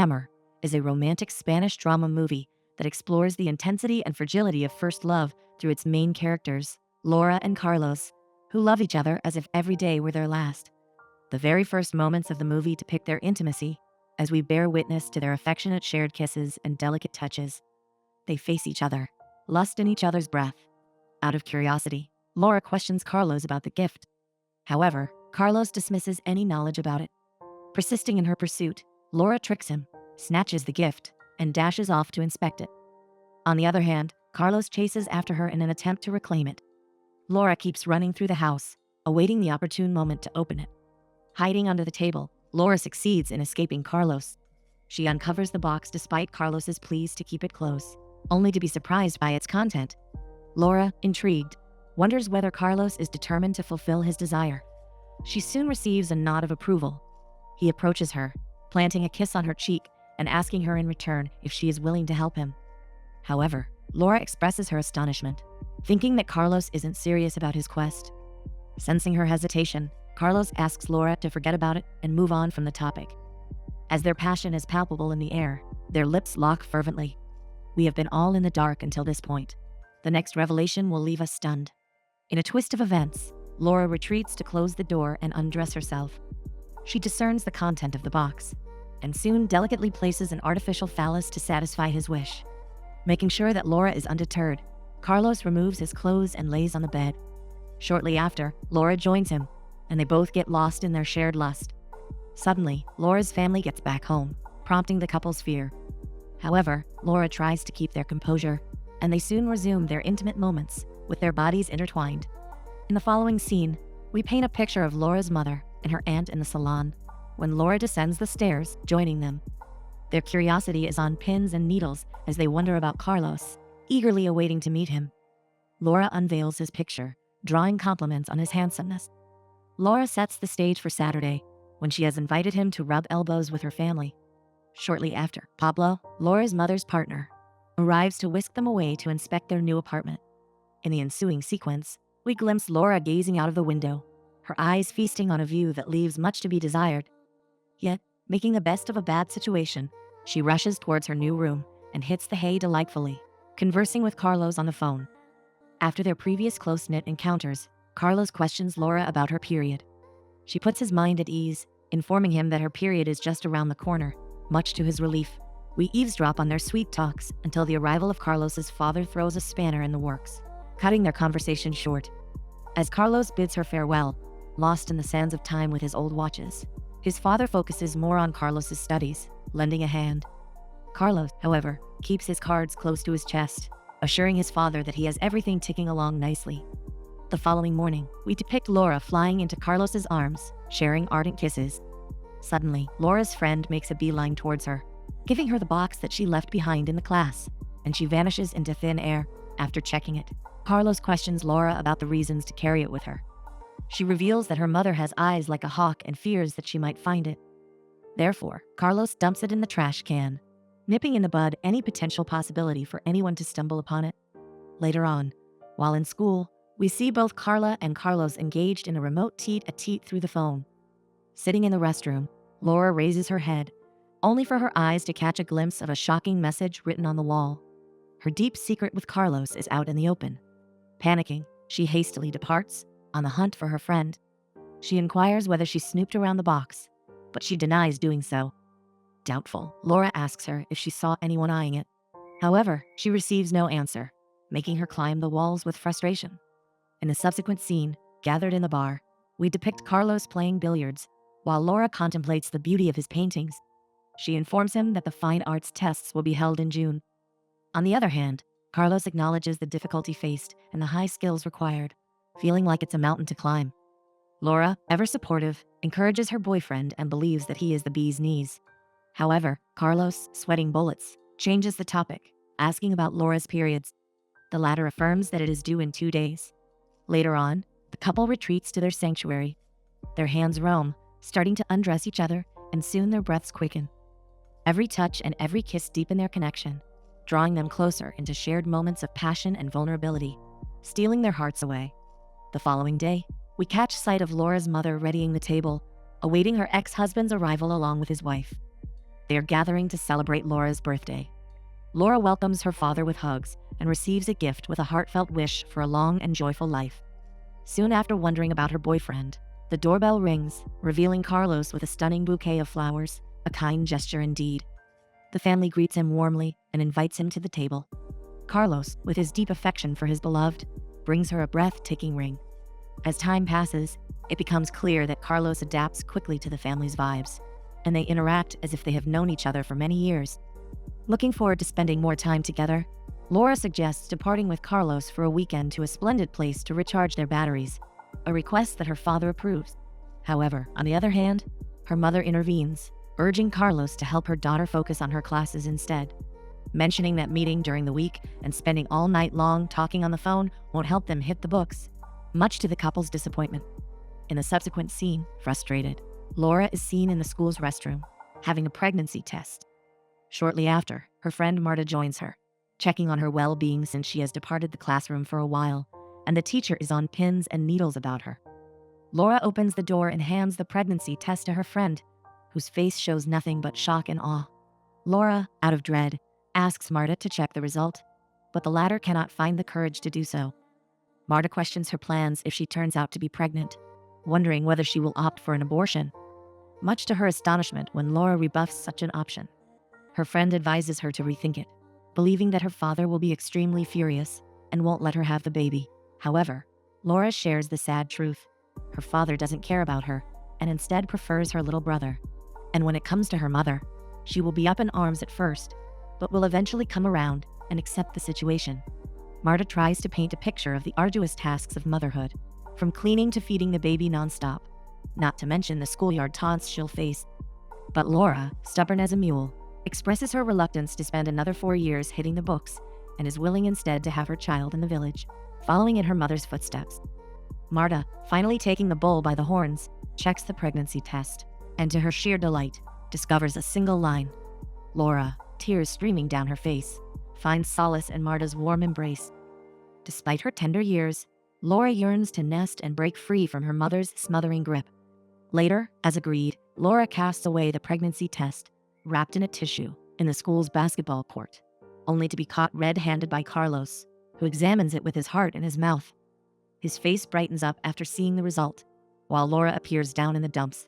Glamour is a romantic Spanish drama movie that explores the intensity and fragility of first love through its main characters, Laura and Carlos, who love each other as if every day were their last. The very first moments of the movie depict their intimacy as we bear witness to their affectionate shared kisses and delicate touches. They face each other, lust in each other's breath. Out of curiosity, Laura questions Carlos about the gift. However, Carlos dismisses any knowledge about it. Persisting in her pursuit, Laura tricks him, snatches the gift, and dashes off to inspect it. On the other hand, Carlos chases after her in an attempt to reclaim it. Laura keeps running through the house, awaiting the opportune moment to open it. Hiding under the table, Laura succeeds in escaping Carlos. She uncovers the box despite Carlos's pleas to keep it close, only to be surprised by its content. Laura, intrigued, wonders whether Carlos is determined to fulfill his desire. She soon receives a nod of approval. He approaches her, planting a kiss on her cheek and asking her in return if she is willing to help him. However, Laura expresses her astonishment, thinking that Carlos isn't serious about his quest. Sensing her hesitation, Carlos asks Laura to forget about it and move on from the topic. As their passion is palpable in the air, their lips lock fervently. We have been all in the dark until this point. The next revelation will leave us stunned. In a twist of events, Laura retreats to close the door and undress herself. She discerns the content of the box, and soon delicately places an artificial phallus to satisfy his wish. Making sure that Laura is undeterred, Carlos removes his clothes and lays on the bed. Shortly after, Laura joins him, and they both get lost in their shared lust. Suddenly, Laura's family gets back home, prompting the couple's fear. However, Laura tries to keep their composure, and they soon resume their intimate moments, with their bodies intertwined. In the following scene, we paint a picture of Laura's mother and her aunt in the salon, when Laura descends the stairs, joining them. Their curiosity is on pins and needles as they wonder about Carlos, eagerly awaiting to meet him. Laura unveils his picture, drawing compliments on his handsomeness. Laura sets the stage for Saturday, when she has invited him to rub elbows with her family. Shortly after, Pablo, Laura's mother's partner, arrives to whisk them away to inspect their new apartment. In the ensuing sequence, we glimpse Laura gazing out of the window, her eyes feasting on a view that leaves much to be desired. Yet, making the best of a bad situation, she rushes towards her new room and hits the hay delightfully, conversing with Carlos on the phone. After their previous close-knit encounters, Carlos questions Laura about her period. She puts his mind at ease, informing him that her period is just around the corner. Much to his relief, we eavesdrop on their sweet talks until the arrival of Carlos's father throws a spanner in the works, cutting their conversation short. As Carlos bids her farewell, lost in the sands of time with his old watches, his father focuses more on Carlos's studies, lending a hand. Carlos, however, keeps his cards close to his chest, assuring his father that he has everything ticking along nicely. The following morning, we depict Laura flying into Carlos's arms, sharing ardent kisses. Suddenly, Laura's friend makes a beeline towards her, giving her the box that she left behind in the class, and she vanishes into thin air after checking it. Carlos questions Laura about the reasons to carry it with her. She reveals that her mother has eyes like a hawk and fears that she might find it. Therefore, Carlos dumps it in the trash can, nipping in the bud any potential possibility for anyone to stumble upon it. Later on, while in school, we see both Carla and Carlos engaged in a remote tete-a-tete through the phone. Sitting in the restroom, Laura raises her head, only for her eyes to catch a glimpse of a shocking message written on the wall. Her deep secret with Carlos is out in the open. Panicking, she hastily departs, on the hunt for her friend. She inquires whether she snooped around the box, but she denies doing so. Doubtful, Laura asks her if she saw anyone eyeing it. However, she receives no answer, making her climb the walls with frustration. In a subsequent scene, gathered in the bar, we depict Carlos playing billiards, while Laura contemplates the beauty of his paintings. She informs him that the fine arts tests will be held in June. On the other hand, Carlos acknowledges the difficulty faced and the high skills required, feeling like it's a mountain to climb. Laura, ever supportive, encourages her boyfriend and believes that he is the bee's knees. However, Carlos, sweating bullets, changes the topic, asking about Laura's periods. The latter affirms that it is due in 2 days. Later on, the couple retreats to their sanctuary. Their hands roam, starting to undress each other, and soon their breaths quicken. Every touch and every kiss deepen their connection, drawing them closer into shared moments of passion and vulnerability, stealing their hearts away. The following day, we catch sight of Laura's mother readying the table, awaiting her ex-husband's arrival along with his wife. They are gathering to celebrate Laura's birthday. Laura welcomes her father with hugs and receives a gift with a heartfelt wish for a long and joyful life. Soon after wondering about her boyfriend, the doorbell rings, revealing Carlos with a stunning bouquet of flowers, a kind gesture indeed. The family greets him warmly and invites him to the table. Carlos, with his deep affection for his beloved, brings her a breathtaking ring. As time passes, it becomes clear that Carlos adapts quickly to the family's vibes, and they interact as if they have known each other for many years. Looking forward to spending more time together, Laura suggests departing with Carlos for a weekend to a splendid place to recharge their batteries, a request that her father approves. However, on the other hand, her mother intervenes, urging Carlos to help her daughter focus on her classes instead, mentioning that meeting during the week and spending all night long talking on the phone won't help them hit the books, much to the couple's disappointment. In a subsequent scene, frustrated, Laura is seen in the school's restroom, having a pregnancy test. Shortly after, her friend Marta joins her, checking on her well-being since she has departed the classroom for a while, and the teacher is on pins and needles about her. Laura opens the door and hands the pregnancy test to her friend, whose face shows nothing but shock and awe. Laura, out of dread, asks Marta to check the result, but the latter cannot find the courage to do so. Marta questions her plans if she turns out to be pregnant, wondering whether she will opt for an abortion. Much to her astonishment when Laura rebuffs such an option, her friend advises her to rethink it, believing that her father will be extremely furious and won't let her have the baby. However, Laura shares the sad truth. Her father doesn't care about her and instead prefers her little brother. And when it comes to her mother, she will be up in arms at first, but will eventually come around and accept the situation. Marta tries to paint a picture of the arduous tasks of motherhood, from cleaning to feeding the baby nonstop, not to mention the schoolyard taunts she'll face. But Laura, stubborn as a mule, expresses her reluctance to spend another 4 years hitting the books and is willing instead to have her child in the village, following in her mother's footsteps. Marta, finally taking the bull by the horns, checks the pregnancy test, and to her sheer delight, discovers a single line. Laura, tears streaming down her face, finds solace in Marta's warm embrace. Despite her tender years, Laura yearns to nest and break free from her mother's smothering grip. Later, as agreed, Laura casts away the pregnancy test, wrapped in a tissue, in the school's basketball court, only to be caught red-handed by Carlos, who examines it with his heart in his mouth. His face brightens up after seeing the result, while Laura appears down in the dumps.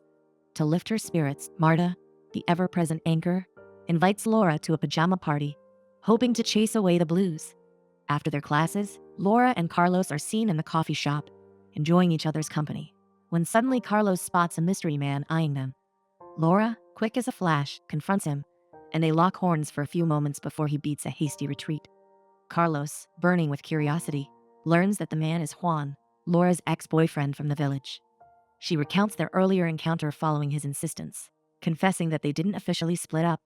To lift her spirits, Marta, the ever-present anchor, invites Laura to a pajama party, hoping to chase away the blues. After their classes, Laura and Carlos are seen in the coffee shop, enjoying each other's company, when suddenly Carlos spots a mystery man eyeing them. Laura, quick as a flash, confronts him, and they lock horns for a few moments before he beats a hasty retreat. Carlos, burning with curiosity, learns that the man is Juan, Laura's ex-boyfriend from the village. She recounts their earlier encounter following his insistence, confessing that they didn't officially split up,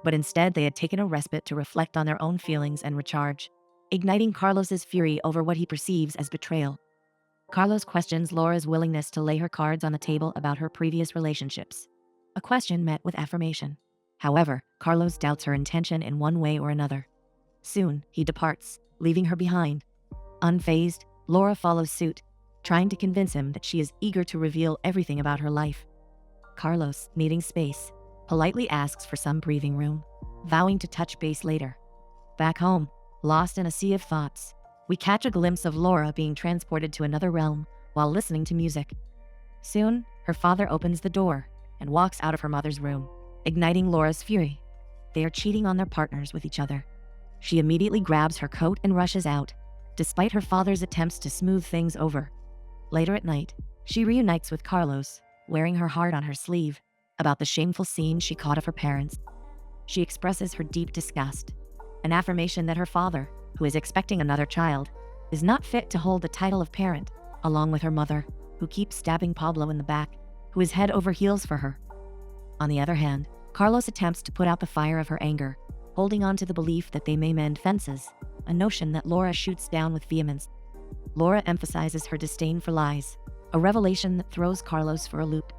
but instead they had taken a respite to reflect on their own feelings and recharge, igniting Carlos's fury over what he perceives as betrayal. Carlos questions Laura's willingness to lay her cards on the table about her previous relationships, a question met with affirmation. However, Carlos doubts her intention in one way or another. Soon, he departs, leaving her behind. Unfazed, Laura follows suit, trying to convince him that she is eager to reveal everything about her life. Carlos, needing space, politely asks for some breathing room, vowing to touch base later. Back home, lost in a sea of thoughts, we catch a glimpse of Laura being transported to another realm while listening to music. Soon, her father opens the door and walks out of her mother's room, igniting Laura's fury. They are cheating on their partners with each other. She immediately grabs her coat and rushes out, despite her father's attempts to smooth things over. Later at night, she reunites with Carlos, wearing her heart on her sleeve, about the shameful scene she caught of her parents. She expresses her deep disgust, an affirmation that her father, who is expecting another child, is not fit to hold the title of parent, along with her mother, who keeps stabbing Pablo in the back, who is head over heels for her. On the other hand, Carlos attempts to put out the fire of her anger, holding on to the belief that they may mend fences, a notion that Laura shoots down with vehemence. Laura emphasizes her disdain for lies, a revelation that throws Carlos for a loop.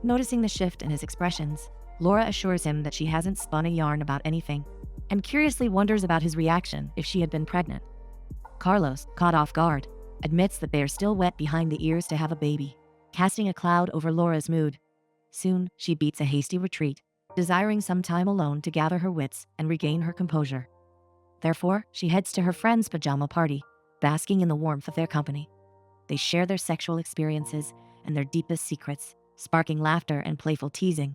Noticing the shift in his expressions, Laura assures him that she hasn't spun a yarn about anything, and curiously wonders about his reaction if she had been pregnant. Carlos, caught off guard, admits that they are still wet behind the ears to have a baby, casting a cloud over Laura's mood. Soon, she beats a hasty retreat, desiring some time alone to gather her wits and regain her composure. Therefore, she heads to her friend's pajama party, basking in the warmth of their company. They share their sexual experiences and their deepest secrets, sparking laughter and playful teasing.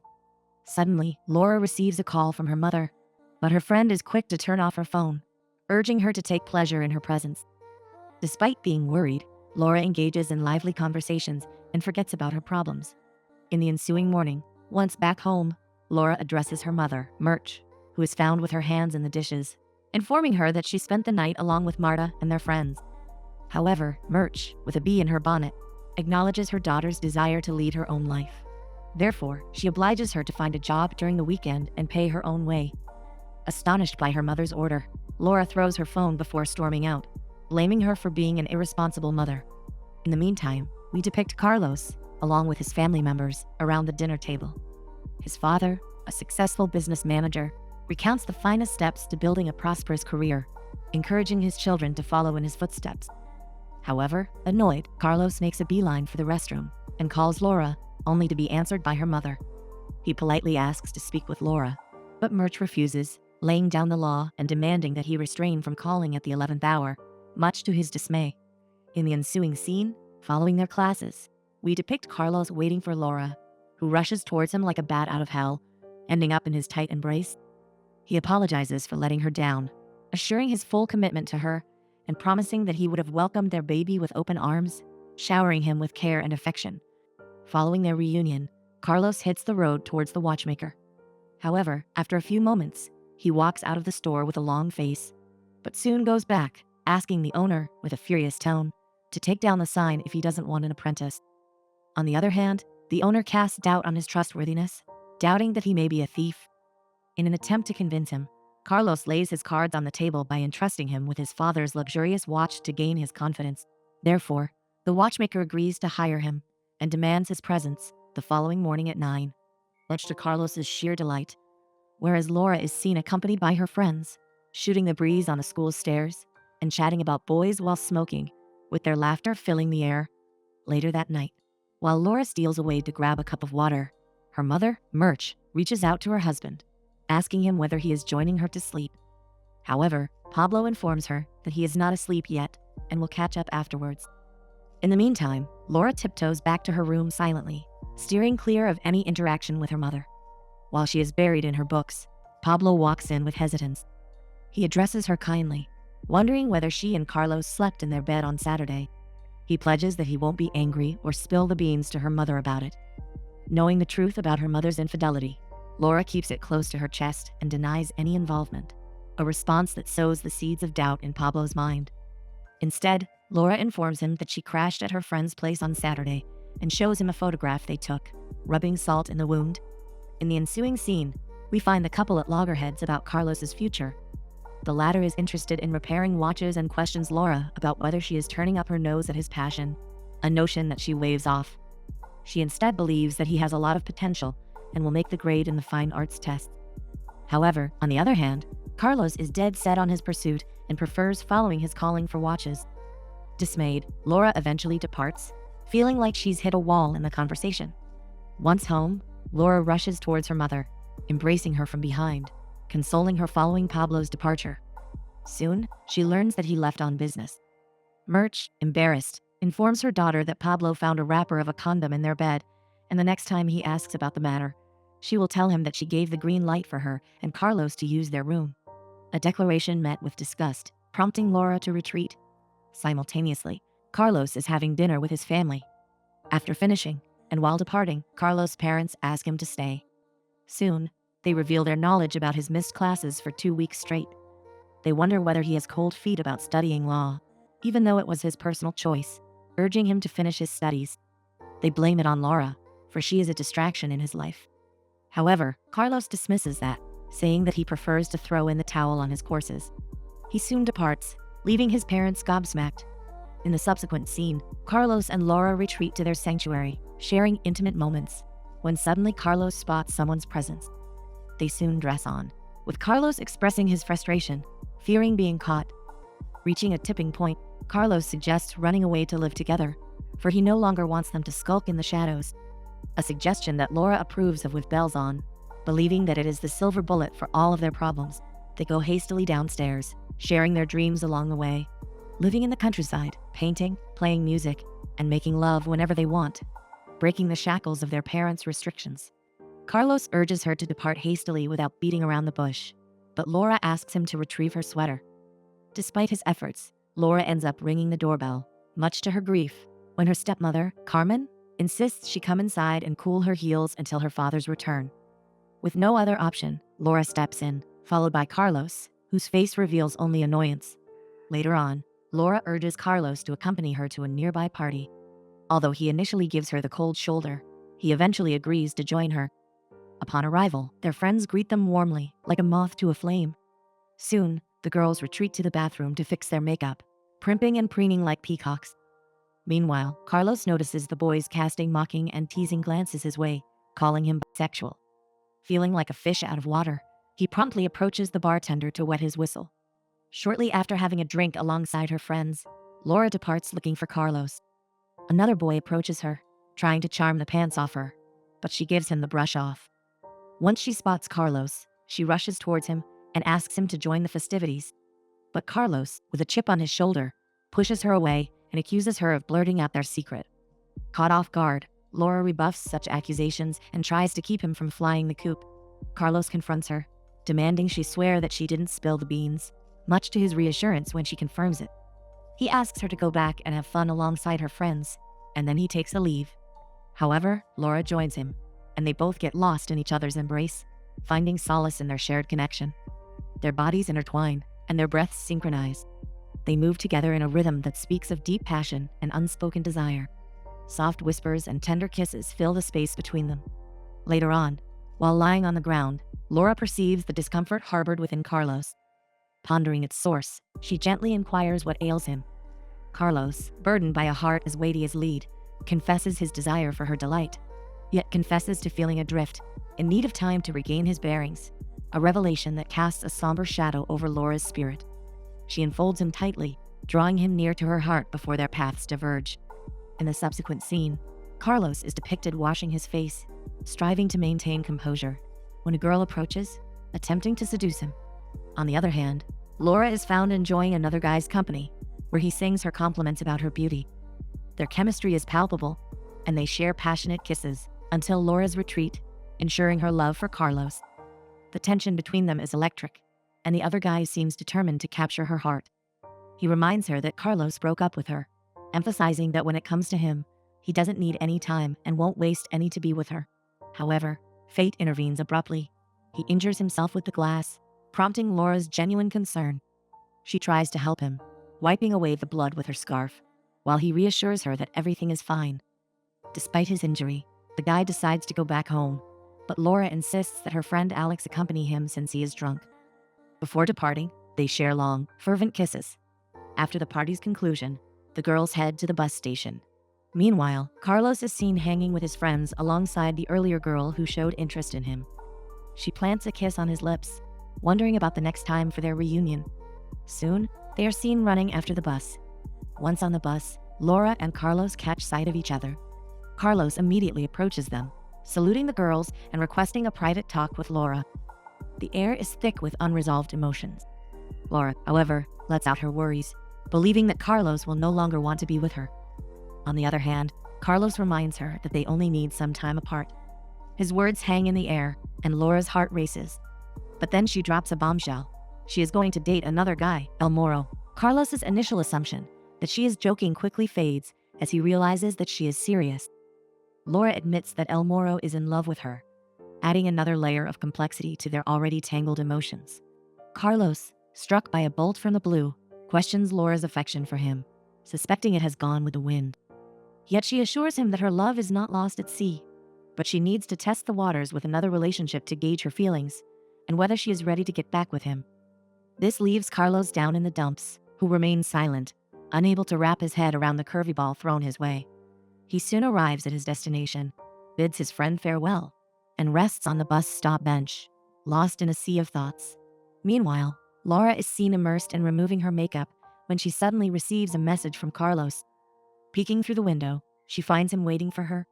Suddenly, Laura receives a call from her mother, but her friend is quick to turn off her phone, urging her to take pleasure in her presence. Despite being worried, Laura engages in lively conversations and forgets about her problems. In the ensuing morning, once back home, Laura addresses her mother, Murch, who is found with her hands in the dishes, informing her that she spent the night along with Marta and their friends. However, Murch, with a bee in her bonnet, acknowledges her daughter's desire to lead her own life. Therefore, she obliges her to find a job during the weekend and pay her own way. Astonished by her mother's order, Laura throws her phone before storming out, blaming her for being an irresponsible mother. In the meantime, we depict Carlos, along with his family members, around the dinner table. His father, a successful business manager, recounts the finest steps to building a prosperous career, encouraging his children to follow in his footsteps. However, annoyed, Carlos makes a beeline for the restroom and calls Laura, only to be answered by her mother. He politely asks to speak with Laura, but Murch refuses, laying down the law and demanding that he refrain from calling at the 11th hour, much to his dismay. In the ensuing scene, following their classes, we depict Carlos waiting for Laura, who rushes towards him like a bat out of hell, ending up in his tight embrace. He apologizes for letting her down, assuring his full commitment to her and promising that he would have welcomed their baby with open arms, showering him with care and affection. Following their reunion, Carlos hits the road towards the watchmaker. However, after a few moments, he walks out of the store with a long face, but soon goes back, asking the owner, with a furious tone, to take down the sign if he doesn't want an apprentice. On the other hand, the owner casts doubt on his trustworthiness, doubting that he may be a thief. In an attempt to convince him, Carlos lays his cards on the table by entrusting him with his father's luxurious watch to gain his confidence. Therefore, the watchmaker agrees to hire him and demands his presence the following morning at 9, much to Carlos's sheer delight, whereas Laura is seen accompanied by her friends, shooting the breeze on the school's stairs and chatting about boys while smoking, with their laughter filling the air. Later that night, while Laura steals away to grab a cup of water, her mother, Murch, reaches out to her husband, asking him whether he is joining her to sleep. However, Pablo informs her that he is not asleep yet and will catch up afterwards. In the meantime, Laura tiptoes back to her room silently, steering clear of any interaction with her mother. While she is buried in her books, Pablo walks in with hesitance. He addresses her kindly, wondering whether she and Carlos slept in their bed on Saturday. He pledges that he won't be angry or spill the beans to her mother about it. Knowing the truth about her mother's infidelity, Laura keeps it close to her chest and denies any involvement, a response that sows the seeds of doubt in Pablo's mind. Instead, Laura informs him that she crashed at her friend's place on Saturday and shows him a photograph they took, rubbing salt in the wound. In the ensuing scene, we find the couple at loggerheads about Carlos's future. The latter is interested in repairing watches and questions Laura about whether she is turning up her nose at his passion, a notion that she waves off. She instead believes that he has a lot of potential and will make the grade in the fine arts test. However, on the other hand, Carlos is dead set on his pursuit and prefers following his calling for watches. Dismayed, Laura eventually departs, feeling like she's hit a wall in the conversation. Once home, Laura rushes towards her mother, embracing her from behind, consoling her following Pablo's departure. Soon, she learns that he left on business. Murch, embarrassed, informs her daughter that Pablo found a wrapper of a condom in their bed, and the next time he asks about the matter, she will tell him that she gave the green light for her and Carlos to use their room. A declaration met with disgust, prompting Laura to retreat. Simultaneously, Carlos is having dinner with his family. After finishing, and while departing, Carlos' parents ask him to stay. Soon, they reveal their knowledge about his missed classes for 2 weeks straight. They wonder whether he has cold feet about studying law, even though it was his personal choice, urging him to finish his studies. They blame it on Laura, for she is a distraction in his life. However, Carlos dismisses that, saying that he prefers to throw in the towel on his courses. He soon departs, leaving his parents gobsmacked. In the subsequent scene, Carlos and Laura retreat to their sanctuary, sharing intimate moments, when suddenly Carlos spots someone's presence. They soon dress on, with Carlos expressing his frustration, fearing being caught. Reaching a tipping point, Carlos suggests running away to live together, for he no longer wants them to skulk in the shadows, a suggestion that Laura approves of with bells on. Believing that it is the silver bullet for all of their problems, they go hastily downstairs, sharing their dreams along the way, living in the countryside, painting, playing music, and making love whenever they want, breaking the shackles of their parents' restrictions. Carlos urges her to depart hastily without beating around the bush, but Laura asks him to retrieve her sweater. Despite his efforts, Laura ends up ringing the doorbell, much to her grief, when her stepmother, Carmen, insists she come inside and cool her heels until her father's return. With no other option, Laura steps in, followed by Carlos, whose face reveals only annoyance. Later on, Laura urges Carlos to accompany her to a nearby party. Although he initially gives her the cold shoulder, he eventually agrees to join her. Upon arrival, their friends greet them warmly, like a moth to a flame. Soon, the girls retreat to the bathroom to fix their makeup, primping and preening like peacocks. Meanwhile, Carlos notices the boys casting mocking and teasing glances his way, calling him bisexual. Feeling like a fish out of water, he promptly approaches the bartender to wet his whistle. Shortly after having a drink alongside her friends, Laura departs looking for Carlos. Another boy approaches her, trying to charm the pants off her, but she gives him the brush off. Once she spots Carlos, she rushes towards him and asks him to join the festivities. But Carlos, with a chip on his shoulder, pushes her away and accuses her of blurting out their secret. Caught off guard, Laura rebuffs such accusations and tries to keep him from flying the coop. Carlos confronts her, demanding she swear that she didn't spill the beans, much to his reassurance when she confirms it. He asks her to go back and have fun alongside her friends, and then he takes a leave. However, Laura joins him, and they both get lost in each other's embrace, finding solace in their shared connection. Their bodies intertwine, and their breaths synchronize. They move together in a rhythm that speaks of deep passion and unspoken desire. Soft whispers and tender kisses fill the space between them. Later on, while lying on the ground, Laura perceives the discomfort harbored within Carlos. Pondering its source, she gently inquires what ails him. Carlos, burdened by a heart as weighty as lead, confesses his desire for her delight, yet confesses to feeling adrift, in need of time to regain his bearings, a revelation that casts a somber shadow over Laura's spirit. She enfolds him tightly, drawing him near to her heart before their paths diverge. In the subsequent scene, Carlos is depicted washing his face, striving to maintain composure, when a girl approaches, attempting to seduce him. On the other hand, Laura is found enjoying another guy's company, where he sings her compliments about her beauty. Their chemistry is palpable, and they share passionate kisses until Laura's retreat, ensuring her love for Carlos. The tension between them is electric, and the other guy seems determined to capture her heart. He reminds her that Carlos broke up with her, emphasizing that when it comes to him, he doesn't need any time and won't waste any to be with her. However, fate intervenes abruptly. He injures himself with the glass, prompting Laura's genuine concern. She tries to help him, wiping away the blood with her scarf, while he reassures her that everything is fine. Despite his injury, the guy decides to go back home, but Laura insists that her friend Alex accompany him since he is drunk. Before departing, they share long, fervent kisses. After the party's conclusion, the girls head to the bus station. Meanwhile, Carlos is seen hanging with his friends alongside the earlier girl who showed interest in him. She plants a kiss on his lips, wondering about the next time for their reunion. Soon, they are seen running after the bus. Once on the bus, Laura and Carlos catch sight of each other. Carlos immediately approaches them, saluting the girls and requesting a private talk with Laura. The air is thick with unresolved emotions. Laura, however, lets out her worries, believing that Carlos will no longer want to be with her. On the other hand, Carlos reminds her that they only need some time apart. His words hang in the air, and Laura's heart races. But then she drops a bombshell. She is going to date another guy, El Moro. Carlos's initial assumption that she is joking quickly fades as he realizes that she is serious. Laura admits that El Moro is in love with her, adding another layer of complexity to their already tangled emotions. Carlos, struck by a bolt from the blue, questions Laura's affection for him, suspecting it has gone with the wind. Yet she assures him that her love is not lost at sea, but she needs to test the waters with another relationship to gauge her feelings and whether she is ready to get back with him. This leaves Carlos down in the dumps, who remains silent, unable to wrap his head around the curvy ball thrown his way. He soon arrives at his destination, bids his friend farewell, and rests on the bus stop bench, lost in a sea of thoughts. Meanwhile, Laura is seen immersed in removing her makeup when she suddenly receives a message from Carlos. Peeking through the window, she finds him waiting for her.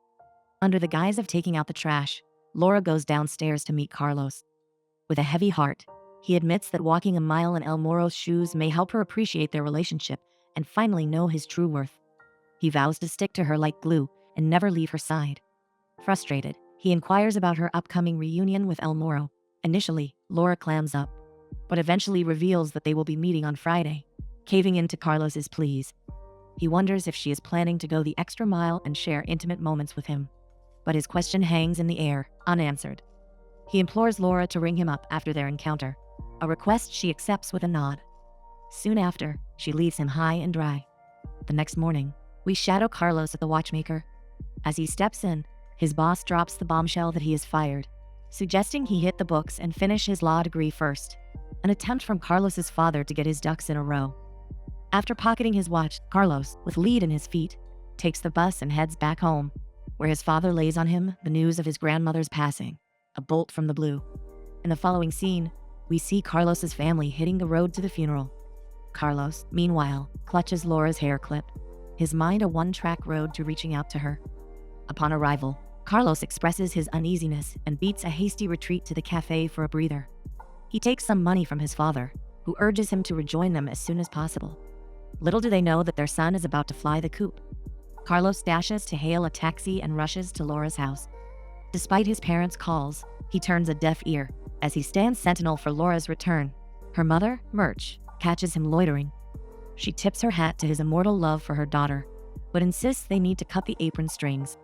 Under the guise of taking out the trash, Laura goes downstairs to meet Carlos. With a heavy heart, he admits that walking a mile in El Moro's shoes may help her appreciate their relationship and finally know his true worth. He vows to stick to her like glue and never leave her side. Frustrated, he inquires about her upcoming reunion with El Moro. Initially, Laura clams up, but eventually reveals that they will be meeting on Friday, caving in to Carlos's pleas. He wonders if she is planning to go the extra mile and share intimate moments with him. But his question hangs in the air, unanswered. He implores Laura to ring him up after their encounter, a request she accepts with a nod. Soon after, she leaves him high and dry. The next morning, we shadow Carlos at the watchmaker. As he steps in, his boss drops the bombshell that he is fired, suggesting he hit the books and finish his law degree first, an attempt from Carlos's father to get his ducks in a row. After pocketing his watch, Carlos, with lead in his feet, takes the bus and heads back home, where his father lays on him the news of his grandmother's passing, a bolt from the blue. In the following scene, we see Carlos's family hitting the road to the funeral. Carlos, meanwhile, clutches Laura's hair clip, his mind a one-track road to reaching out to her. Upon arrival, Carlos expresses his uneasiness and beats a hasty retreat to the cafe for a breather. He takes some money from his father, who urges him to rejoin them as soon as possible. Little do they know that their son is about to fly the coop. Carlos dashes to hail a taxi and rushes to Laura's house. Despite his parents' calls, he turns a deaf ear as he stands sentinel for Laura's return. Her mother, Murch, catches him loitering. She tips her hat to his immortal love for her daughter, but insists they need to cut the apron strings.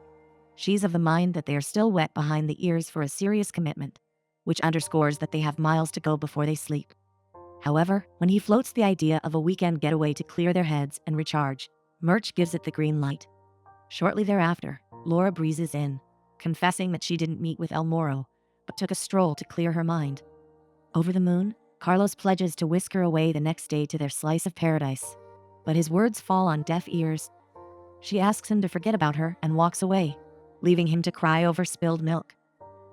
She's of the mind that they are still wet behind the ears for a serious commitment, which underscores that they have miles to go before they sleep. However, when he floats the idea of a weekend getaway to clear their heads and recharge, Murch gives it the green light. Shortly thereafter, Laura breezes in, confessing that she didn't meet with El Moro, but took a stroll to clear her mind. Over the moon, Carlos pledges to whisk her away the next day to their slice of paradise, but his words fall on deaf ears. She asks him to forget about her and walks away, leaving him to cry over spilled milk.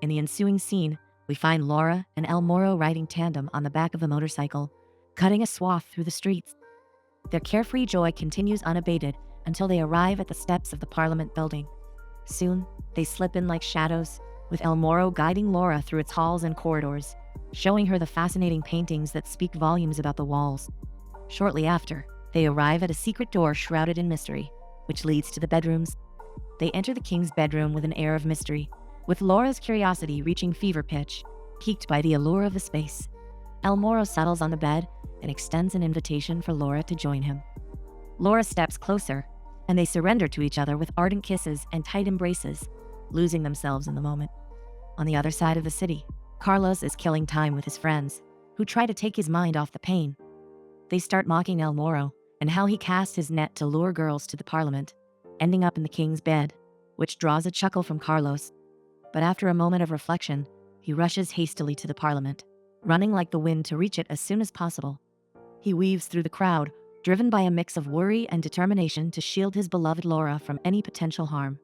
In the ensuing scene, we find Laura and El Moro riding tandem on the back of a motorcycle, cutting a swath through the streets. Their carefree joy continues unabated until they arrive at the steps of the Parliament building. Soon, they slip in like shadows, with El Moro guiding Laura through its halls and corridors, showing her the fascinating paintings that speak volumes about the walls. Shortly after, they arrive at a secret door shrouded in mystery, which leads to the bedrooms. They enter the king's bedroom with an air of mystery, with Laura's curiosity reaching fever pitch, piqued by the allure of the space. El Moro settles on the bed and extends an invitation for Laura to join him. Laura steps closer, and they surrender to each other with ardent kisses and tight embraces, losing themselves in the moment. On the other side of the city, Carlos is killing time with his friends, who try to take his mind off the pain. They start mocking El Moro and how he cast his net to lure girls to the Parliament, ending up in the king's bed, which draws a chuckle from Carlos. But after a moment of reflection, he rushes hastily to the Parliament, running like the wind to reach it as soon as possible. He weaves through the crowd, driven by a mix of worry and determination to shield his beloved Laura from any potential harm.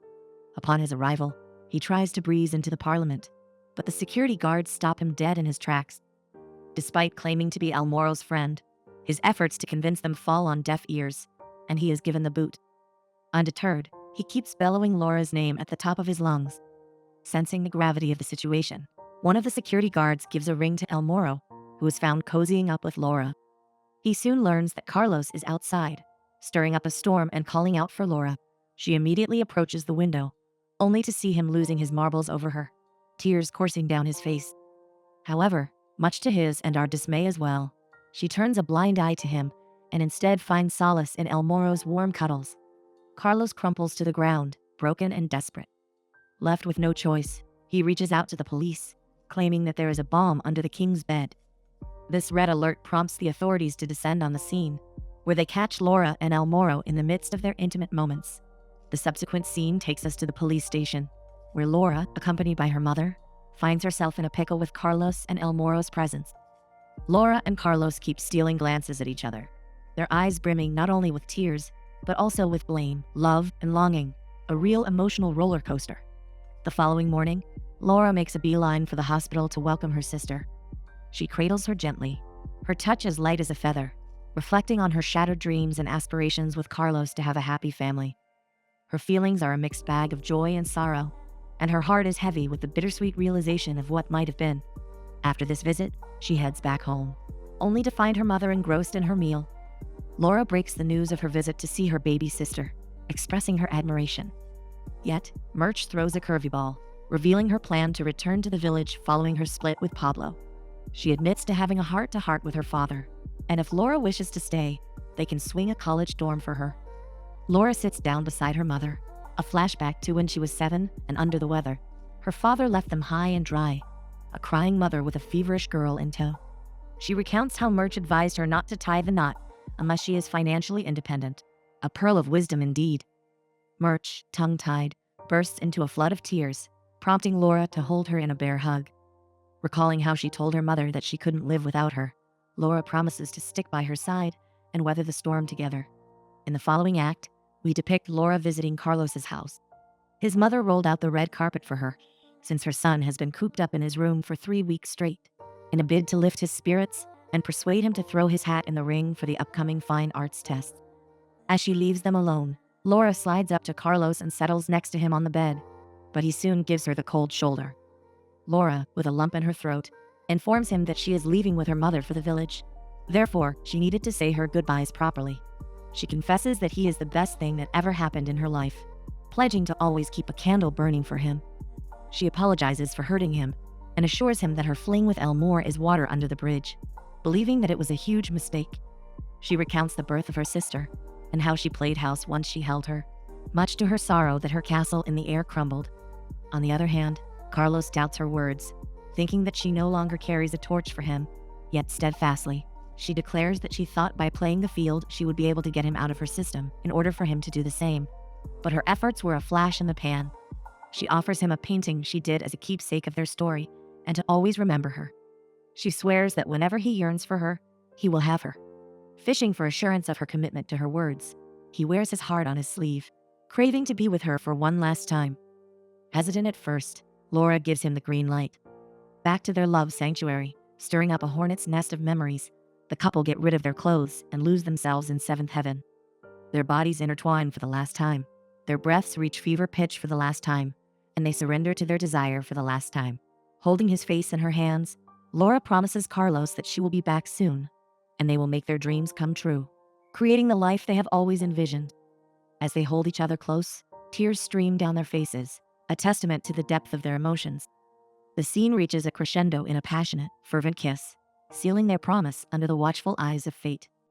Upon his arrival, he tries to breeze into the Parliament, but the security guards stop him dead in his tracks. Despite claiming to be El Moro's friend, his efforts to convince them fall on deaf ears, and he is given the boot. Undeterred, he keeps bellowing Laura's name at the top of his lungs. Sensing the gravity of the situation, one of the security guards gives a ring to El Moro, who is found cozying up with Laura. He soon learns that Carlos is outside, stirring up a storm and calling out for Laura. She immediately approaches the window, only to see him losing his marbles over her, tears coursing down his face. However, much to his and our dismay as well, she turns a blind eye to him and instead finds solace in El Moro's warm cuddles. Carlos crumples to the ground, broken and desperate. Left with no choice, he reaches out to the police, claiming that there is a bomb under the king's bed. This red alert prompts the authorities to descend on the scene, where they catch Laura and El Moro in the midst of their intimate moments. The subsequent scene takes us to the police station, where Laura, accompanied by her mother, finds herself in a pickle with Carlos and El Moro's presence. Laura and Carlos keep stealing glances at each other, their eyes brimming not only with tears, but also with blame, love, and longing, a real emotional roller coaster. The following morning, Laura makes a beeline for the hospital to welcome her sister. She cradles her gently, her touch as light as a feather, reflecting on her shattered dreams and aspirations with Carlos to have a happy family. Her feelings are a mixed bag of joy and sorrow, and her heart is heavy with the bittersweet realization of what might have been. After this visit, she heads back home, only to find her mother engrossed in her meal. Laura breaks the news of her visit to see her baby sister, expressing her admiration. Yet, Murch throws a curveball, revealing her plan to return to the village following her split with Pablo. She admits to having a heart-to-heart with her father, and if Laura wishes to stay, they can swing a college dorm for her. Laura sits down beside her mother, a flashback to when she was 7 and under the weather. Her father left them high and dry, a crying mother with a feverish girl in tow. She recounts how Murch advised her not to tie the knot unless she is financially independent. A pearl of wisdom indeed. Murch, tongue-tied, bursts into a flood of tears, prompting Laura to hold her in a bear hug. Recalling how she told her mother that she couldn't live without her, Laura promises to stick by her side and weather the storm together. In the following act, we depict Laura visiting Carlos's house. His mother rolled out the red carpet for her, since her son has been cooped up in his room for 3 weeks straight, in a bid to lift his spirits and persuade him to throw his hat in the ring for the upcoming fine arts test. As she leaves them alone, Laura slides up to Carlos and settles next to him on the bed, but he soon gives her the cold shoulder. Laura, with a lump in her throat, informs him that she is leaving with her mother for the village. Therefore, she needed to say her goodbyes properly. She confesses that he is the best thing that ever happened in her life, pledging to always keep a candle burning for him. She apologizes for hurting him and assures him that her fling with Elmore is water under the bridge, believing that it was a huge mistake. She recounts the birth of her sister and how she played house once she held her, much to her sorrow that her castle in the air crumbled. On the other hand, Carlos doubts her words, thinking that she no longer carries a torch for him, yet steadfastly, she declares that she thought by playing the field she would be able to get him out of her system in order for him to do the same. But her efforts were a flash in the pan. She offers him a painting she did as a keepsake of their story and to always remember her. She swears that whenever he yearns for her, he will have her. Fishing for assurance of her commitment to her words, he wears his heart on his sleeve, craving to be with her for one last time. Hesitant at first, Laura gives him the green light. Back to their love sanctuary, stirring up a hornet's nest of memories, the couple get rid of their clothes and lose themselves in seventh heaven. Their bodies intertwine for the last time. Their breaths reach fever pitch for the last time, and they surrender to their desire for the last time. Holding his face in her hands, Laura promises Carlos that she will be back soon, and they will make their dreams come true, creating the life they have always envisioned. As they hold each other close, tears stream down their faces, a testament to the depth of their emotions. The scene reaches a crescendo in a passionate, fervent kiss, sealing their promise under the watchful eyes of fate.